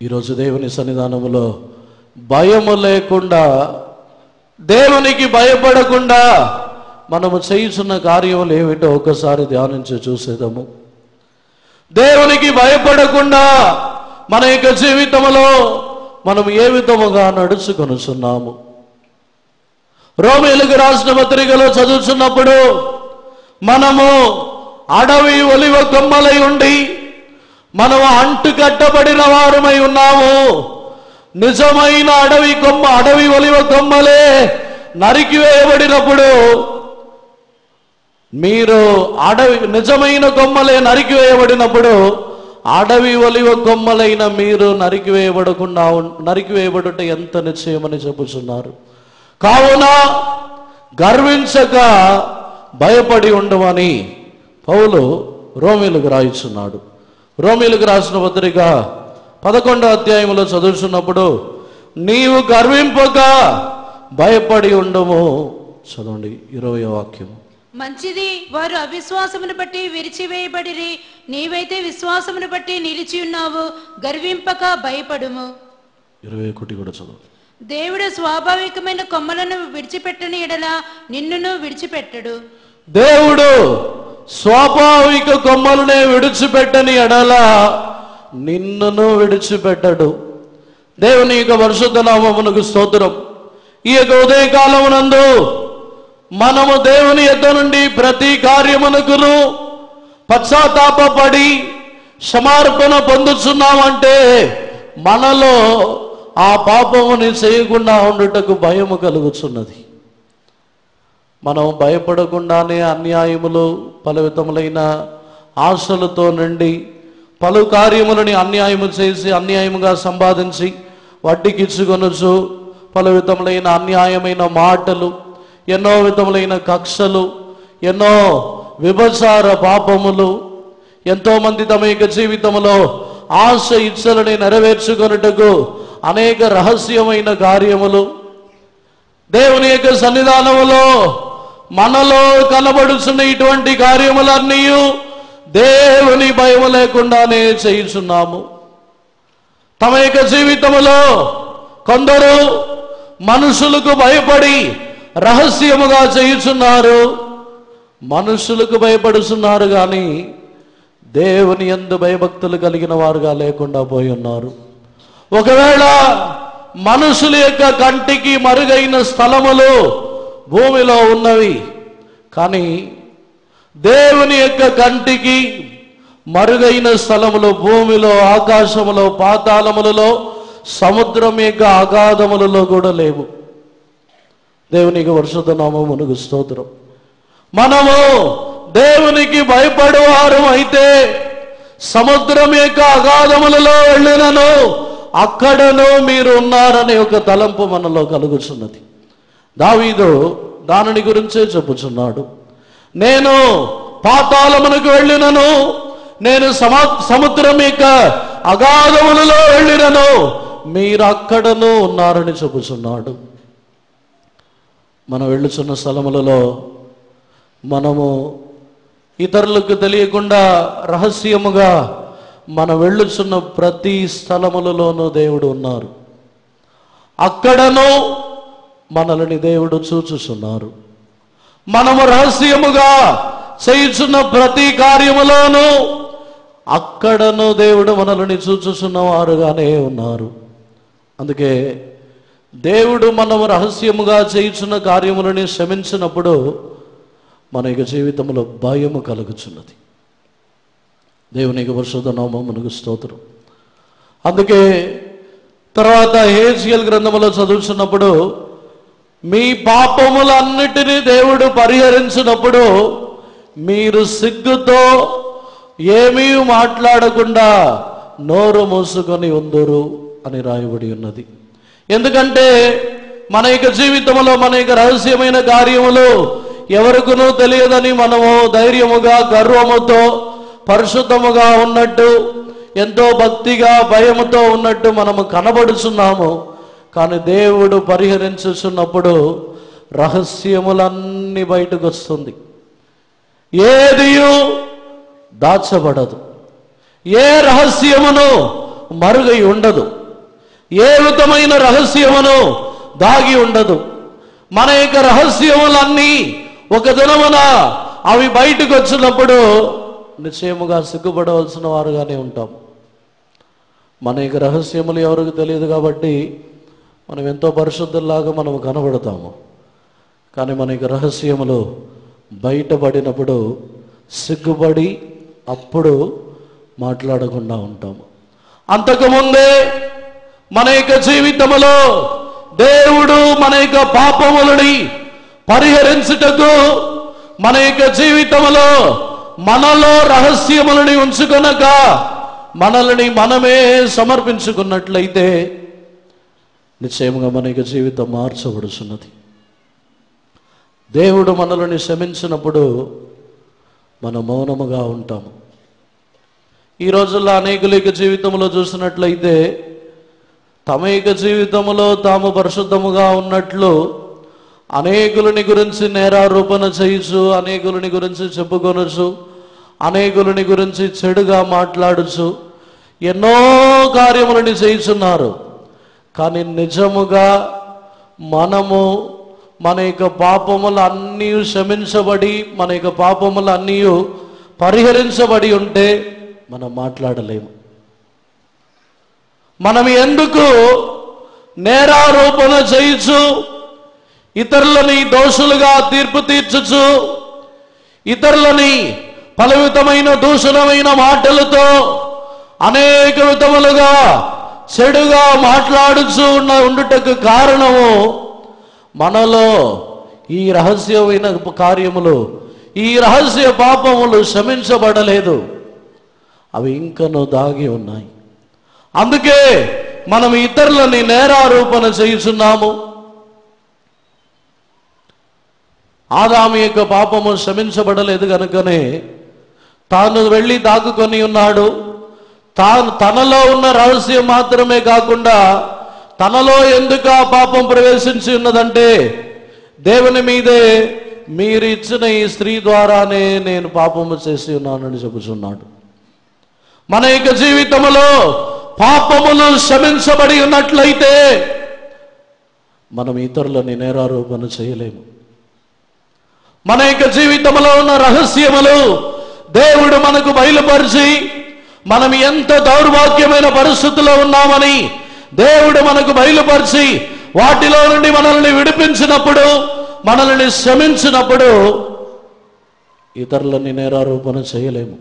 ఈరోజు దేవుని సన్నిధానములో భయము లేకుండా, దేవునికి భయపడకుండా మనము చేయుచున్న కార్యములు ఏమిటో ఒకసారి ధ్యానించి చూసేదాము. దేవునికి భయపడకుండా మన యొక్క జీవితంలో మనం ఏ విధముగా నడుచుకొనుచున్నాము. రోమీయులకు రాసిన పత్రికలో చదువుతున్నప్పుడు మనము అడవి ఒలివ కొమ్మలై ఉండి మనము అంటు కట్టబడిన వారమై ఉన్నాము. నిజమైన అడవి ఒలివ కొమ్మలే నరికివేయబడినప్పుడు, మీరు నిజమైన కొమ్మలే నరికివేయబడినప్పుడు అడవి ఒలివ కొమ్మలైన మీరు నరికివేయబడుట ఎంత నిశ్చయమని చెప్పుచున్నారు. కావున గర్వించక భయపడి ఉండమని పౌలు రోమీయులకు రాయిచున్నాడు. రోమీయులకు రాసిన పత్రిక 11వ అధ్యాయంలో చదువుతున్నప్పుడు, నీవు గర్వింపక భయపడి ఉండము. చదవండి 20వ వాక్యం. మంచిది, వారు అవిశ్వాసమును బట్టి విరిచివేయబడిరి, నీవైతే విశ్వాసమును బట్టి నిలిచి ఉన్నావు. గర్వింపక భయపడుము. 21 కూడా చదువు. దేవుడు స్వాభావికమైన కొమ్మలను విడిచిపెట్టని ఎడల నిన్నును విడిచిపెట్టడు. దేవుడు స్వాభావిక కొమ్మలనే విడిచిపెట్టని ఎడల నిన్నును విడిచిపెట్టడు. దేవుని యొక్క పరిశుద్ధ నామమునకు స్తోత్రం. ఈ యొక్క ఉదయకాలమునందు మనము దేవుని యొద్ద నుండి ప్రతి కార్యమునకును పశ్చాత్తాపపడి క్షమార్పణ పొందుతున్నామంటే మనలో ఆ పాపముని చేయకుండా ఉండుటకు భయము కలుగుతున్నది. మనం భయపడకుండానే అన్యాయములు, పలు విధములైన ఆశలతో నుండి పలు కార్యములని అన్యాయము చేసి అన్యాయముగా సంపాదించి వడ్డీకిచ్చుకొనొచ్చు. పలు విధములైన అన్యాయమైన మాటలు, ఎన్నో విధములైన కక్షలు, ఎన్నో విభచార పాపములు, ఎంతోమంది తమ యొక్క జీవితంలో ఆశ ఇచ్చలని నెరవేర్చుకొనుటకు అనేక రహస్యమైన కార్యములు. దేవుని యొక్క సన్నిధానములో మనలో కనబడుచున్న ఇటువంటి కార్యములన్నీ దేవుని భయం లేకుండానే చేయుచున్నాము. తమ యొక్క జీవితంలో కొందరు మనుషులకు భయపడి రహస్యముగా చేయుచున్నారు. మనుషులకు భయపడుచున్నారు కానీ దేవుని యందు భయభక్తులు కలిగిన వారుగా లేకుండా పోయి ఉన్నారు. ఒకవేళ మనుషుల యొక్క కంటికి మరుగైన స్థలములు భూమిలో ఉన్నవి, కానీ దేవుని యొక్క కంటికి మరుగైన స్థలములు భూమిలో, ఆకాశములో, పాతాళములలో, సముద్రం యొక్క అగాధములలో కూడా లేవు. దేవునికి పరిశుద్ధ నామమునకు స్తోత్రం. మనము దేవునికి భయపడేవారు అయితే సముద్రం యొక్క అగాధములలో వెళ్ళినను అక్కడను మీరు ఉన్నారనే ఒక తలంపు మనలో కలుగుచున్నది. దావీదు దానిని గురించే చెప్పుచున్నాడు. నేను పాతాళమునకు వెళ్ళినను, నేను సముద్రం యొక్క అగాధములలో వెళ్ళినను మీరు అక్కడను ఉన్నారని చెప్పుచున్నాడు. మనం వెళ్ళుచున్న స్థలములలో మనము ఇతరులకు తెలియకుండా రహస్యముగా మనం వెళ్ళుచున్న ప్రతి స్థలములలోనూ దేవుడు ఉన్నారు. అక్కడను మనల్ని దేవుడు చూచుచున్నారు. మనము రహస్యముగా చేయుచున్న ప్రతి కార్యములోనూ అక్కడను దేవుడు మనల్ని చూచుచున్నవారుగానే ఉన్నారు. అందుకే దేవుడు మనము రహస్యముగా చేయుచున్న కార్యములని క్షమించినప్పుడు మన యొక్క జీవితంలో భయము కలుగుచున్నది. దేవునికి పరిశుద్ధ నామమునకు స్తోత్రం. అందుకే తర్వాత హెజ్కేలు గ్రంథములో చదువుతున్నప్పుడు మీ పాపములన్నిటినీ దేవుడు పరిహరించినప్పుడు మీరు సిగ్గుతో ఏమీ మాట్లాడకుండా నోరు మూసుకొని ఉందురు అని రాయబడి ఉన్నది. ఎందుకంటే మన యొక్క జీవితంలో మన యొక్క రహస్యమైన కార్యములు ఎవరికునూ తెలియదని మనము ధైర్యముగా గర్వముతో పరిశుద్ధముగా ఉన్నట్టు ఎంతో భక్తిగా భయముతో ఉన్నట్టు మనము కనబడుచున్నాము. కానీ దేవుడు పరిహరించుచున్నప్పుడు రహస్యములన్నీ బయటకు వస్తుంది. ఏదియు దాచబడదు. ఏ రహస్యమును మరుగై ఉండదు. ఏ విధమైన రహస్యమును దాగి ఉండదు. మన యొక్క రహస్యములన్నీ ఒక దినమున అవి బయటకు వచ్చినప్పుడు నిశ్చయముగా సిగ్గుపడవలసిన వారుగానే ఉంటాం. మన యొక్క రహస్యములు ఎవరికి తెలియదు కాబట్టి మనం ఎంతో పరిశుద్ధుల్లాగా మనం కనబడతాము. కానీ మన యొక్క రహస్యములు బయటపడినప్పుడు సిగ్గుపడి అప్పుడు మాట్లాడకుండా ఉంటాము. అంతకుముందే మన యొక్క జీవితములో దేవుడు మన యొక్క పాపములని పరిహరించుటకు మన యొక్క జీవితములో మనలో రహస్యములని ఉంచుకొనక మనల్ని మనమే సమర్పించుకున్నట్లయితే నిశ్చయముగా మన యొక్క జీవితం మార్చబడుచున్నది. దేవుడు మనల్ని క్షమించినప్పుడు మనం మౌనముగా ఉంటాము. ఈ రోజుల్లో అనేకుల యొక్క జీవితంలో చూసినట్లయితే తమ యొక్క జీవితంలో తాము పరిశుద్ధముగా ఉన్నట్లు అనేకులని గురించి నేరారోపణ చేయొచ్చు, అనేకులని గురించి చెప్పుకొనొచ్చు, అనేకులని గురించి చెడుగా మాట్లాడచ్చు, ఎన్నో కార్యములని చేయుచున్నారు. కానీ నిజముగా మనము మన యొక్క పాపములు అన్నీ క్షమించబడి మన యొక్క పాపములు అన్నీ పరిహరించబడి ఉంటే మనం మాట్లాడలేము. మనం ఎందుకు నేరారోపణ చేయొచ్చు, ఇతరులని దోషులుగా తీర్పు తీర్చచ్చు, ఇతరులని పలవితమైన దూషణమైన మాటలతో అనేక విధములుగా చెడుగా మాట్లాడుచు ఉండుటకు కారణము మనలో ఈ రహస్యమైన కార్యములు, ఈ రహస్య పాపములు క్షమించబడలేదు. అవి ఇంకనూ దాగి ఉన్నాయి. అందుకే మనం ఇతరులని నేరారోపణ చేయుచున్నాము. ఆదాము యొక్క పాపము క్షమించబడలేదు కనుకనే తాను వెళ్ళి దాక్కుకొని ఉన్నాడు. తనలో ఉన్న రహస్యం మాత్రమే కాకుండా తనలో ఎందుకు ఆ పాపం ప్రవేశించి ఉన్నదంటే దేవుని మీదే మీరు ఇచ్చిన ఈ స్త్రీ ద్వారానే నేను పాపము చేసి ఉన్నానని చెబుతున్నాడు. మన యొక్క జీవితంలో పాపములు క్షమించబడి ఉన్నట్లయితే మనం ఇతరులని నేరారోపణ చేయలేము. మన యొక్క జీవితంలో ఉన్న రహస్యములు దేవుడు మనకు బయలుపరిచి మనం ఎంత దౌర్భాగ్యమైన పరిస్థితుల్లో ఉన్నామని దేవుడు మనకు బయలుపరిచి వాటిలో నుండి మనల్ని విడిపించినప్పుడు, మనల్ని క్షమించినప్పుడు ఇతరులని నేరారోపణ చేయలేము,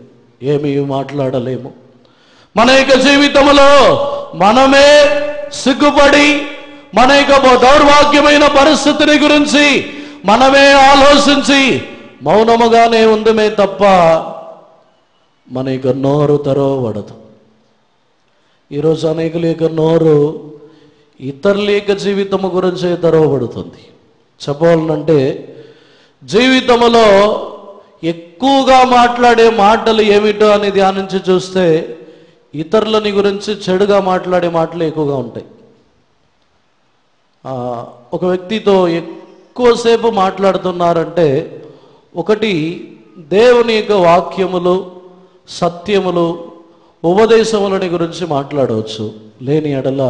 ఏమీ మాట్లాడలేము. మన యొక్క జీవితంలో మనమే సిగ్గుపడి మన యొక్క దౌర్భాగ్యమైన పరిస్థితిని గురించి మనమే ఆలోచించి మౌనముగానే ఉందమే తప్ప మన యొక్క నోరు తెరవబడదు. ఈరోజు అనేకుల యొక్క నోరు ఇతరుల యొక్క జీవితము గురించే తెరవబడుతుంది. చెప్పాలంటే జీవితంలో ఎక్కువగా మాట్లాడే మాటలు ఏమిటో అని ధ్యానించి చూస్తే ఇతరులని గురించి చెడుగా మాట్లాడే మాటలు ఎక్కువగా ఉంటాయి. ఒక వ్యక్తితో ఎక్కువసేపు మాట్లాడుతున్నారంటే ఒకటి, దేవుని యొక్క వాక్యములు, సత్యములు, ఉపదేశములని గురించి మాట్లాడవచ్చు. లేని ఎడల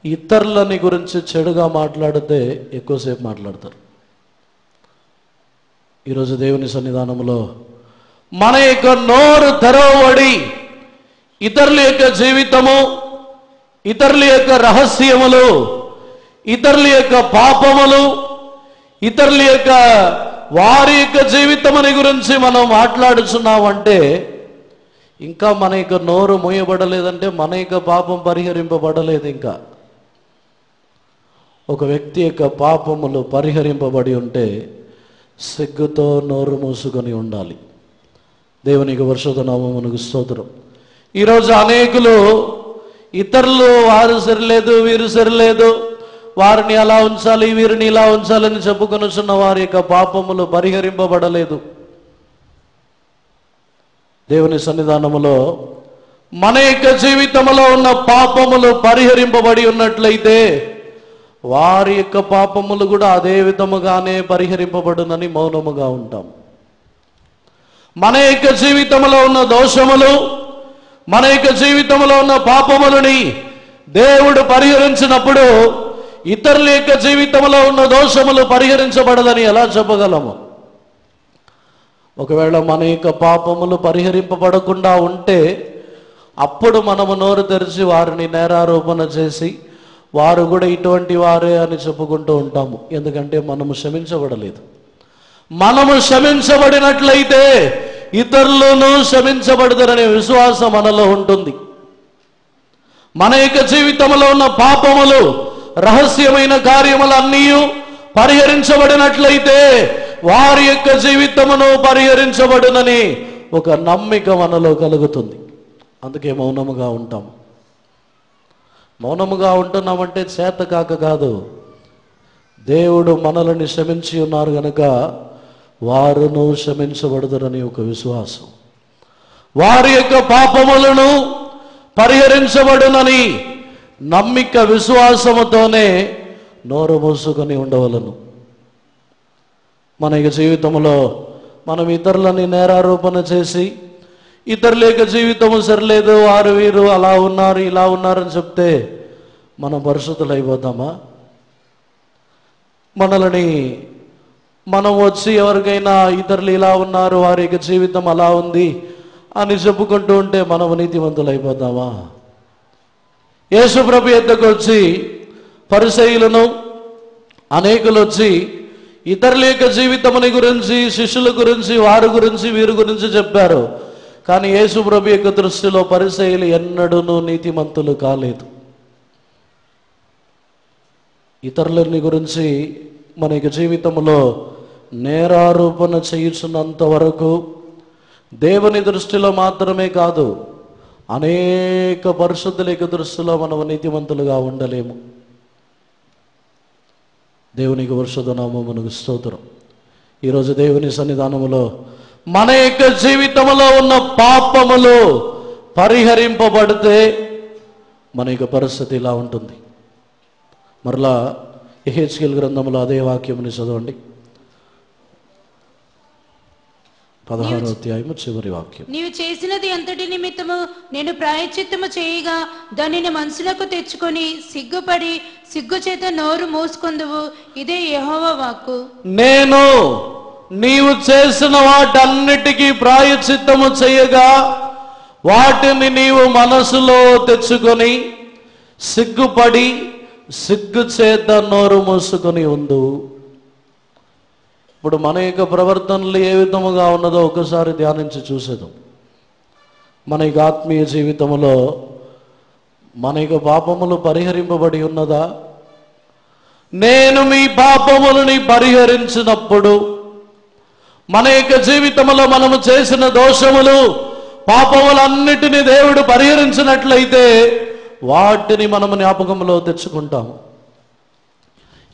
ఇతరులని గురించి చెడుగా మాట్లాడితే ఎక్కువసేపు మాట్లాడతారు. ఈరోజు దేవుని సన్నిధానంలో మన యొక్క నోరు తెరవబడి ఇతరుల యొక్క జీవితము, ఇతరుల యొక్క రహస్యములు, ఇతరుల యొక్క పాపములు, ఇతరుల యొక్క వారి యొక్క జీవితముని గురించి మనం మాట్లాడుచున్నామంటే ఇంకా మన యొక్క నోరు మూయబడలేదంటే మన యొక్క పాపం పరిహరింపబడలేదు. ఇంకా ఒక వ్యక్తి యొక్క పాపములు పరిహరింపబడి ఉంటే సిగ్గుతో నోరు మూసుకొని ఉండాలి. దేవునికి పరిశుద్ధ నామమునకు స్తోత్రం. ఈరోజు అనేకులు ఇతరులు వారు సరిలేదు, వీరు సరిలేదు, వారిని అలా ఉంచాలి, వీరిని ఇలా ఉంచాలని చెప్పుకొనుచున్న వారి యొక్క పాపములు పరిహరింపబడలేదు. దేవుని సన్నిధానములో మన యొక్క జీవితంలో ఉన్న పాపములు పరిహరింపబడి ఉన్నట్లయితే వారి యొక్క పాపములు కూడా అదే విధముగానే పరిహరింపబడునని మౌనముగా ఉంటాం. మన యొక్క జీవితంలో ఉన్న దోషములు, మన యొక్క జీవితంలో ఉన్న పాపములని దేవుడు పరిహరించినప్పుడు ఇతరుల యొక్క జీవితంలో ఉన్న దోషములు పరిహరించబడదని ఎలా చెప్పగలము? ఒకవేళ మన యొక్క పాపములు పరిహరింపబడకుండా ఉంటే అప్పుడు మనము నోరు తెరిచి వారిని నేరారోపణ చేసి వారు కూడా ఇటువంటి వారే అని చెప్పుకుంటూ ఉంటాము. ఎందుకంటే మనము క్షమించబడలేదు. మనము క్షమించబడినట్లయితే ఇతరులను క్షమించబడతారనే విశ్వాసం మనలో ఉంటుంది. మన యొక్క జీవితంలో ఉన్న పాపములు, రహస్యమైన కార్యములన్నీ పరిహరించబడినట్లయితే వారి యొక్క జీవితమును పరిహరించబడునని ఒక నమ్మిక మనలో కలుగుతుంది. అందుకే మౌనముగా ఉంటాం. మౌనముగా ఉంటున్నామంటే చేత కాక కాదు, దేవుడు మనల్ని క్షమించి ఉన్నారు గనుక వారును క్షమించబడతారని ఒక విశ్వాసం, వారి యొక్క పాపములను పరిహరించబడునని నమ్మిక, విశ్వాసముతోనే నోరు మూసుకొని ఉండవలను. మన యొక్క జీవితంలో మనం ఇతరులని నేరారోపణ చేసి ఇతరుల యొక్క జీవితము సరిలేదు, వారు వీరు అలా ఉన్నారు, ఇలా ఉన్నారని చెప్తే మనం పరిశుద్ధులు అయిపోతామా? మనల్ని మనం వచ్చి ఎవరికైనా ఇతరులు ఇలా ఉన్నారు, వారి యొక్క జీవితం అలా ఉంది అని చెప్పుకుంటూ ఉంటే మనం నీతిమంతులు అయిపోతామా? యేసు ప్రభు యొద్దకు వచ్చి పరిసయ్యులను అనేకులు వచ్చి ఇతరుల యొక్క జీవితముని గురించి, శిష్యుల గురించి, వారి గురించి, వీరి గురించి చెప్పారు. కానీ యేసు ప్రభు యొక్క దృష్టిలో పరిసయ్యులు ఎన్నడూనూ నీతిమంతులు కాలేదు. ఇతరులని గురించి మన యొక్క జీవితంలో నేరారోపణ చేయుచున్నంత వరకు దేవుని దృష్టిలో మాత్రమే కాదు, అనేక పరిశుద్ధుల యొక్క దృష్టిలో మనం నీతిమంతులుగా ఉండలేము. దేవునికి పరిశుద్ధ నామమునకు స్తోత్రం. ఈరోజు దేవుని సన్నిధానములో మన యొక్క జీవితంలో ఉన్న పాపములు పరిహరింపబడితే మన యొక్క పరిస్థితి ఇలా ఉంటుంది. మరలా యెహెజ్కేలు గ్రంథంలో అదే వాక్యముని చదవండి, 16వ అధ్యాయము చివరి వాక్యం. నీవు చేసినది అంతటి నిమిత్తము నేను ప్రాయశ్చిత్తము చేయగా దానిని మనసులకు తెచ్చుకొని సిగ్గుపడి సిగ్గు చేత నోరు మూసుకొందువు, ఇదే యెహోవా వాక్కు. నేను నీవు చేసిన వాటన్నిటికీ ప్రాయశ్చిత్తము చేయగా వాటిని నీవు మనసులో తెచ్చుకొని సిగ్గుపడి సిగ్గు చేత నోరు మూసుకొని ఉండు. ఇప్పుడు మన యొక్క ప్రవర్తనలు ఏ విధముగా ఉన్నదో ఒకసారి ధ్యానించి చూసేద్దాం. మన యొక్క ఆత్మీయ జీవితంలో మన యొక్క పాపములు పరిహరింపబడి ఉన్నదా? నేను మీ పాపములని పరిహరించినప్పుడు మన యొక్క జీవితంలో మనము చేసిన దోషములు, పాపములన్నిటినీ దేవుడు పరిహరించినట్లయితే వాటిని మనము జ్ఞాపకంలో తెచ్చుకుంటాము.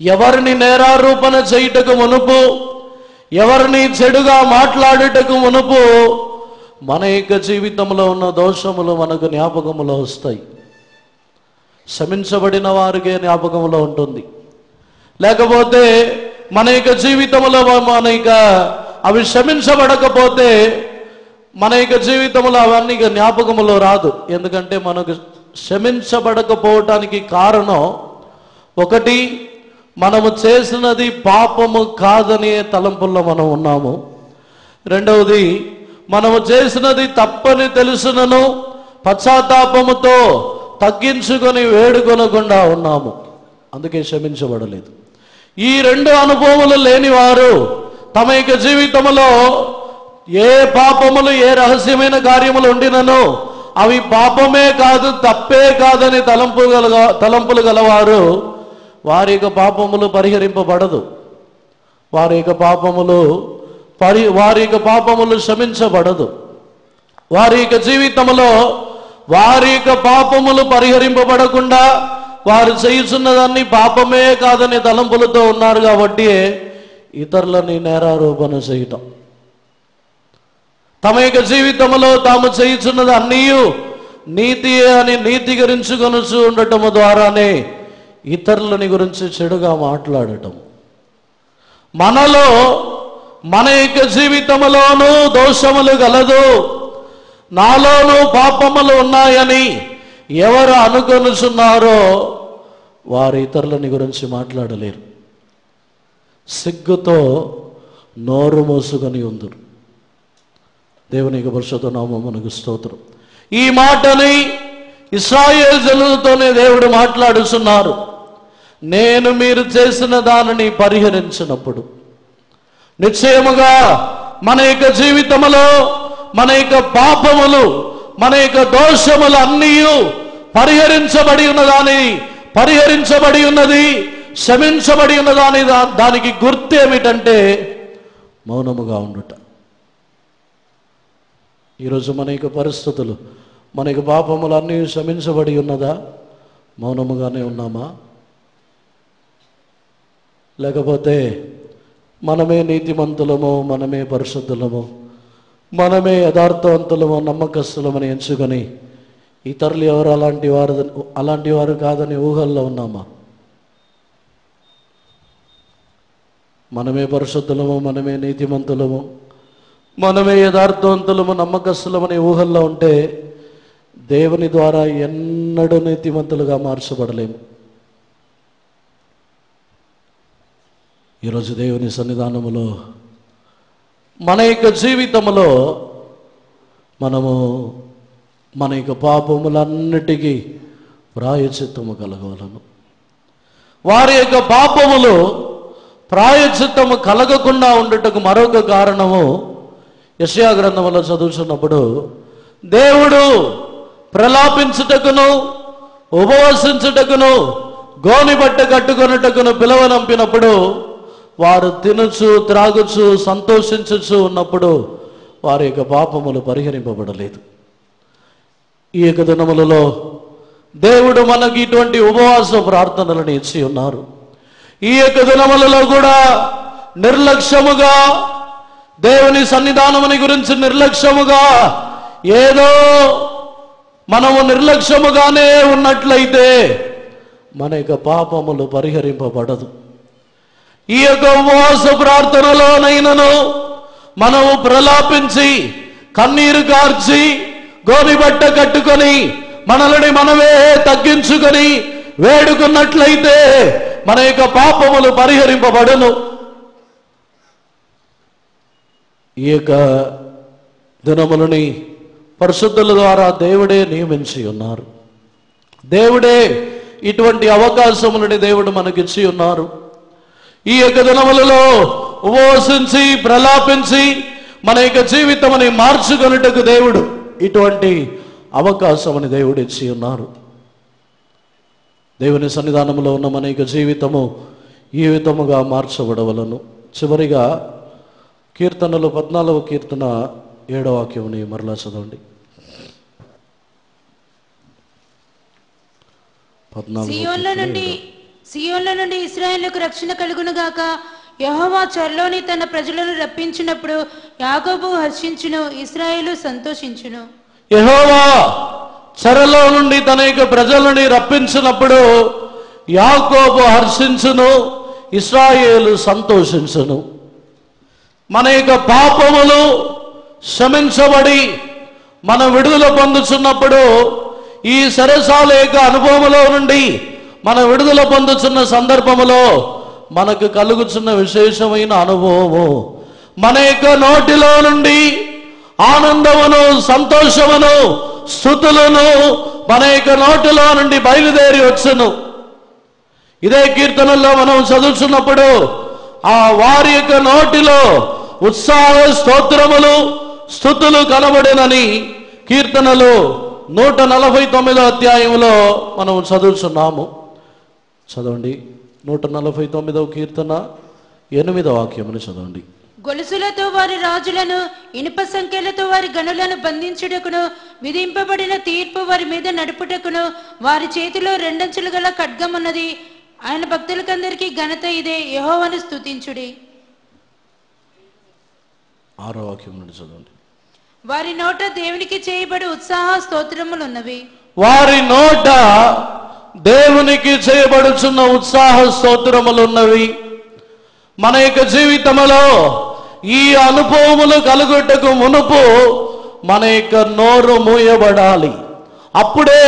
ఎవరిని నేరారోపణ చేయుటకు మునుపు, ఎవరిని చెడుగా మాట్లాడుటకు మునుపు మన యొక్క జీవితంలో ఉన్న దోషములు మనకు జ్ఞాపకములో వస్తాయి. క్షమించబడిన వారికే జ్ఞాపకములో ఉంటుంది. లేకపోతే మన యొక్క జీవితంలో మన యొక్క అవి క్షమించబడకపోతే మన యొక్క జీవితంలో అవన్నీ ఇక జ్ఞాపకములో రాదు. ఎందుకంటే మనకు క్షమించబడకపోవటానికి కారణం ఒకటి, మనము చేసినది పాపము కాదనే తలంపుల్లో మనం ఉన్నాము. రెండవది, మనము చేసినది తప్పని తెలుసునను పశ్చాత్తాపముతో తగ్గించుకొని వేడుకొనకుండా ఉన్నాము, అందుకే క్షమించబడలేదు. ఈ రెండు అనుభవములు లేని వారు తమ యొక్క జీవితంలో ఏ పాపములు, ఏ రహస్యమైన కార్యములు ఉండినను అవి పాపమే కాదు, తప్పే కాదని తలంపులు గలవారు వారి యొక్క పాపములు పరిహరింపబడదు. వారి యొక్క పాపములు క్షమించబడదు. వారి యొక్క జీవితంలో వారి యొక్క పాపములు పరిహరింపబడకుండా వారు చేయుచున్నదాన్ని పాపమే కాదని తలంపులతో ఉన్నారు కాబట్టి ఇతరులని నేరారోపణ చేయటం, తమ యొక్క జీవితంలో తాము చేయుచున్నది అన్నీ నీతియే అని నీతికరించుకొనుచు ఉండటము ద్వారానే ఇతరులని గురించి చెడుగా మాట్లాడటం. మనలో మన యొక్క జీవితంలోనూ దోషములు గలదు, నాలోనూ పాపములు ఉన్నాయని ఎవరు అనుకొనుచున్నారో వారు ఇతరులని గురించి మాట్లాడలేరు. సిగ్గుతో నోరు మోసుకొని ఉందురు. దేవునికి పరిశుద్ధ నామమునకు స్తోత్రం. ఈ మాటని ఇశ్రాయేలు జనులతోనే దేవుడు మాట్లాడుతున్నారు. నేను మీరు చేసిన దానిని పరిహరించినప్పుడు నిశ్చయముగా మన యొక్క జీవితంలో మన యొక్క పాపములు, మన యొక్క దోషములు అన్నీ పరిహరించబడి ఉన్నది, క్షమించబడి ఉన్నదాని దానికి గుర్తు ఏమిటంటే మౌనముగా ఉండుట. ఈరోజు మన యొక్క పరిస్థితులు, మన యొక్క పాపములు అన్నీ క్షమించబడి ఉన్నదా? మౌనముగానే ఉన్నామా? లేకపోతే మనమే నీతిమంతులమో, మనమే పరిశుద్ధులమో, మనమే యథార్థవంతులమో, నమ్మకస్తులమని ఎంచుకొని ఇతరులు ఎవరు అలాంటి వారు కాదని ఊహల్లో ఉన్నామా? మనమే పరిశుద్ధులము, మనమే నీతిమంతులము, మనమే యథార్థవంతులము, నమ్మకస్తులమని ఊహల్లో ఉంటే దేవుని ద్వారా ఎన్నడూ నీతిమంతులుగా మార్చబడలేము. ఈరోజు దేవుని సన్నిధానములో మన యొక్క జీవితంలో మనము మన యొక్క పాపములన్నిటికీ ప్రాయశ్చిత్తము కలగవలను. వారి యొక్క పాపములు ప్రాయశ్చిత్తము కలగకుండా ఉండుటకు మరొక కారణము యెషయా గ్రంథములో చదువుతున్నప్పుడు దేవుడు ప్రలాపించుటకును ఉపవసించుటకును గోని బట్ట కట్టుకొనుటకును పిలవనంపినప్పుడు వారు తినుచు త్రాగుచు సంతోషించుచు ఉన్నప్పుడు వారి యొక్క పాపములు పరిహరింపబడలేదు. ఈ యొక్క దినములలో దేవుడు మనకి ఇటువంటి ఉపవాస ప్రార్థనలను ఇచ్చి ఉన్నారు. ఈ యొక్క దినములలో కూడా నిర్లక్ష్యముగా దేవుని సన్నిధానముని గురించి నిర్లక్ష్యముగా ఏదో మనము నిర్లక్ష్యముగానే ఉన్నట్లయితే మన యొక్క పాపములు పరిహరింపబడదు. ఈ యొక్క ఉపవాస ప్రార్థనలోనైనను మనము ప్రలాపించి కన్నీరు కార్చి గోనిబట్ట కట్టుకొని మనల్ని మనమే తగ్గించుకొని వేడుకున్నట్లయితే మన యొక్క పాపములు పరిహరింపబడును. ఈ యొక్క దినములని పరిశుద్ధుల ద్వారా దేవుడే నియమించి ఉన్నారు. దేవుడే ఇటువంటి అవకాశములని దేవుడు మనకిచ్చి ఉన్నారు. ఈ యొక్క దినములలో ఉపవసించి ప్రలాపించి మన యొక్క జీవితముని మార్చుకొనుటకు దేవుడు ఇటువంటి అవకాశమని దేవుడు ఇచ్చి ఉన్నారు. దేవుని సన్నిధానంలో ఉన్న మన యొక్క జీవితము ఈ విధముగా మార్చబడవలను. చివరిగా కీర్తనలు 14వ కీర్తన 7వ వాక్యముని మరలా చదవండి. 14 సియోన్ల నుండి ఇశ్రాయేలుకు రక్షణ కలుగునుగాక. యెహోవా చెరలోని తన ప్రజలను రప్పించినప్పుడు యాకోబు హర్షించును, ఇశ్రాయేలు సంతోషించును. యెహోవా చెరలో నుండి తన యొక్క ప్రజలని రప్పించినప్పుడు యాకోబు హర్షించును, ఇశ్రాయేలు సంతోషించును. మన యొక్క పాపములు క్షమించబడి మనం విడుదల పొందుతున్నప్పుడు ఈ సరసాల యొక్క అనుభవములో నుండి మనం విడుదల పొందుతున్న సందర్భములో మనకు కలుగుతున్న విశేషమైన అనుభవము, మన యొక్క నోటిలో నుండి ఆనందమును, సంతోషమును, స్తుతులను మన యొక్క నోటిలో నుండి బయలుదేరి వచ్చును. ఇదే కీర్తనల్లో మనం చదువుతున్నప్పుడు ఆ వారి యొక్క నోటిలో ఉత్సాహ స్తోత్రములు, స్తుతులు కనబడినని కీర్తనలు 149వ అధ్యాయంలో మనం చదువుతున్నాము. చదవండి. 149వ కీర్తన 8వ వాక్యమును చదవండి. గొలుసులతో వారి రాజులను, ఇనుప సంఖ్యలతో వారి గనులను బంధించుటకును, విధింపబడిన తీర్పు వారి మీద నడుపుటకును వారి చేతిలో రెండంచులు గల ఖడ్గమున్నది. ఆయన భక్తులకందరికీ ఘనత ఇదే. యెహోవాను స్తుతించుడి. 6వ వాక్యం నుండి చదవండి. వారి నోట దేవునికి చేయబడి ఉత్సాహ స్తోత్రములున్నవి. వారి నోట దేవునికి చేయబడుచున్న ఉత్సాహ స్తోత్రములున్నవి. మన యొక్క జీవితంలో ఈ అనుభవములు కలుగుటకు మునుపు మన యొక్క నోరు మూయబడాలి. అప్పుడే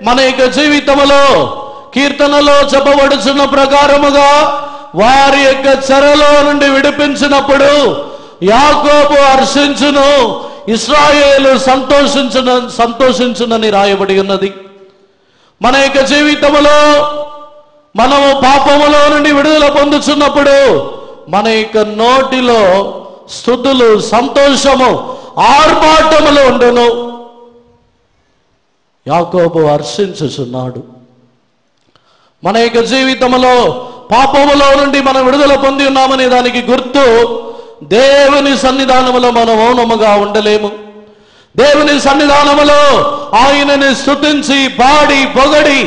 మన యొక్క జీవితంలో కీర్తనలో చెప్పబడుచున్న ప్రకారముగా వారి యొక్క చెరలో నుండి విడిపించినప్పుడు యాకోబు హర్షించును, ఇశ్రాయేలు సంతోషించునని రాయబడి ఉన్నది. మన యొక్క జీవితంలో మనము పాపములో నుండి విడుదల పొందుతున్నప్పుడు మన యొక్క నోటిలో స్తుతులు, సంతోషము, ఆర్భాటములు ఉండును. యాకోబు హర్షించుచున్నాడు. మన యొక్క జీవితంలో పాపములో నుండి మనం విడుదల పొంది ఉన్నామనే దానికి గుర్తు దేవుని సన్నిధానములో మనం మౌనముగా ఉండలేము. దేవుని సన్నిధానములో ఆయనని స్తుతించి పాడి పొగడి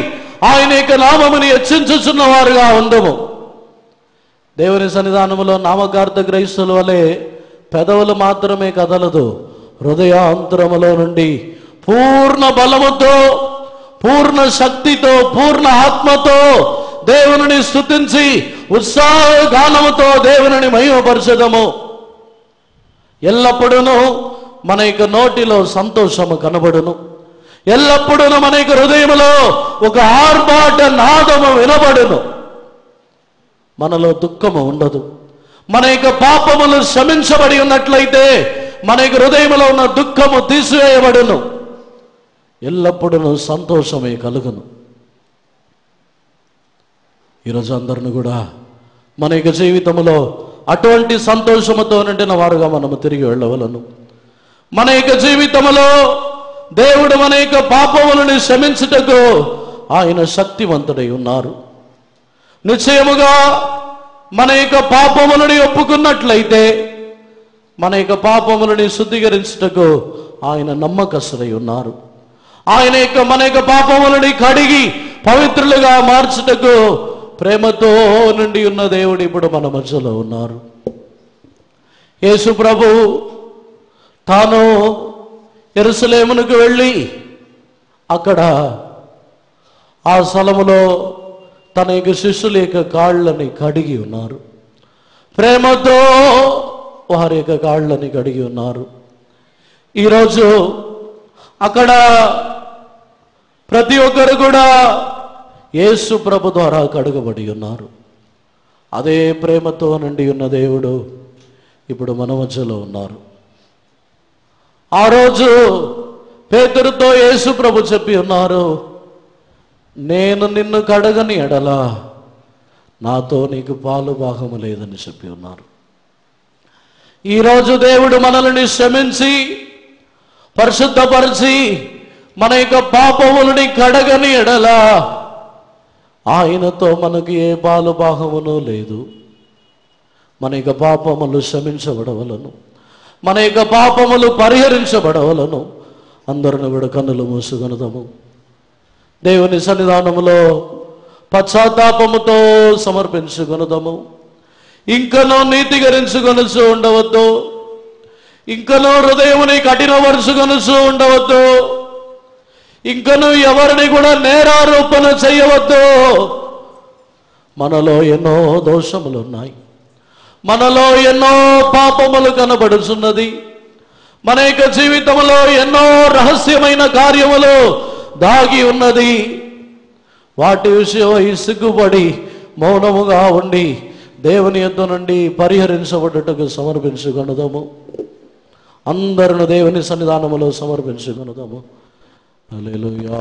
ఆయన యొక్క నామముని హెచ్చించుచున్న వారుగా ఉండము. దేవుని సన్నిధానములో నామకార్థ గ్రహిస్తుల వలె పెదవులు మాత్రమే కదలదు, హృదయాంతరములో నుండి పూర్ణ బలముతో, పూర్ణ శక్తితో, పూర్ణ ఆత్మతో దేవుని స్తుతించి ఉత్సాహ గానముతో దేవుని మహిమపరచదము. ఎల్లప్పుడూ మన యొక్క నోటిలో సంతోషము కనబడును. ఎల్లప్పుడూ మన యొక్క హృదయంలో ఒక ఆర్భాట నాదము వినబడును. మనలో దుఃఖము ఉండదు. మన యొక్క పాపములు క్షమించబడి ఉన్నట్లయితే మన యొక్క హృదయంలో ఉన్న దుఃఖము తీసివేయబడును. ఎల్లప్పుడూ సంతోషమే కలుగును. ఈరోజు అందరిని కూడా మన యొక్క జీవితంలో అటువంటి సంతోషముతో నిండిన వారుగా మనము తిరిగి వెళ్ళవలను. మన యొక్క జీవితంలో దేవుడు మన యొక్క పాపములను క్షమించుటకు ఆయన శక్తివంతుడై ఉన్నారు. నిశ్చయముగా మన యొక్క పాపములను ఒప్పుకున్నట్లయితే మన యొక్క పాపములను శుద్ధీకరించుటకు ఆయన నమ్మకస్తుడై ఉన్నారు. ఆయన యొక్క మన యొక్క పాపములను కడిగి పవిత్రులుగా మార్చుటకు ప్రేమతో నుండి ఉన్న దేవుడు ఇప్పుడు మన మధ్యలో ఉన్నారు. యేసు ప్రభు తాను యెరూషలేమునకు వెళ్ళి అక్కడ ఆ స్థలములో తన యొక్క శిష్యుల యొక్క కాళ్ళని కడిగి ఉన్నారు. ప్రేమతో వారి యొక్క కాళ్ళని కడిగి ఉన్నారు. ఈరోజు అక్కడ ప్రతి ఒక్కరు కూడా యేసు ప్రభు ద్వారా కడుగబడి ఉన్నారు. అదే ప్రేమతో నిండి ఉన్న దేవుడు ఇప్పుడు మన మధ్యలో ఉన్నారు. ఆ రోజు పేతురుతో యేసు ప్రభు చెప్పి ఉన్నారు, నేను నిన్ను కడగని ఎడల నాతో నీకు పాలు భాగము లేదని చెప్పి ఉన్నారు. ఈరోజు దేవుడు మనల్ని క్షమించి పరిశుద్ధపరిచి మన యొక్క పాపములని కడగని ఎడల ఆయనతో మనకి ఏ పాలు భాగమును లేదు. మన యొక్క పాపములు క్షమించబడవలను, మన యొక్క పాపములు పరిహరించబడవలను. అందరిని కూడా కన్నులు మూసుకొనుదాము. దేవుని సన్నిధానములో పశ్చాత్తాపముతో సమర్పించుకొనుదాము. ఇంకనూ నీతిగరించుకొనుచు ఉండవద్దు, ఇంకనూ హృదయముని కఠినపరుచుకొనుచు ఉండవద్దు, ఇంకనూ ఎవరిని కూడా నేరారోపణ చేయవద్దు. మనలో ఎన్నో దోషములు ఉన్నాయి, మనలో ఎన్నో పాపములు కనబడుచున్నది. మన యొక్క జీవితంలో ఎన్నో రహస్యమైన కార్యములు దాగి ఉన్నది. వాటి విషయమై సిగ్గుపడి మౌనముగా ఉండి దేవుని యొద్ద నుండి పరిహరించబడుటకు సమర్పించుకొనుదాము. అందరిని దేవుని సన్నిధానములో సమర్పించుకొనుదాము. హల్లెలూయా.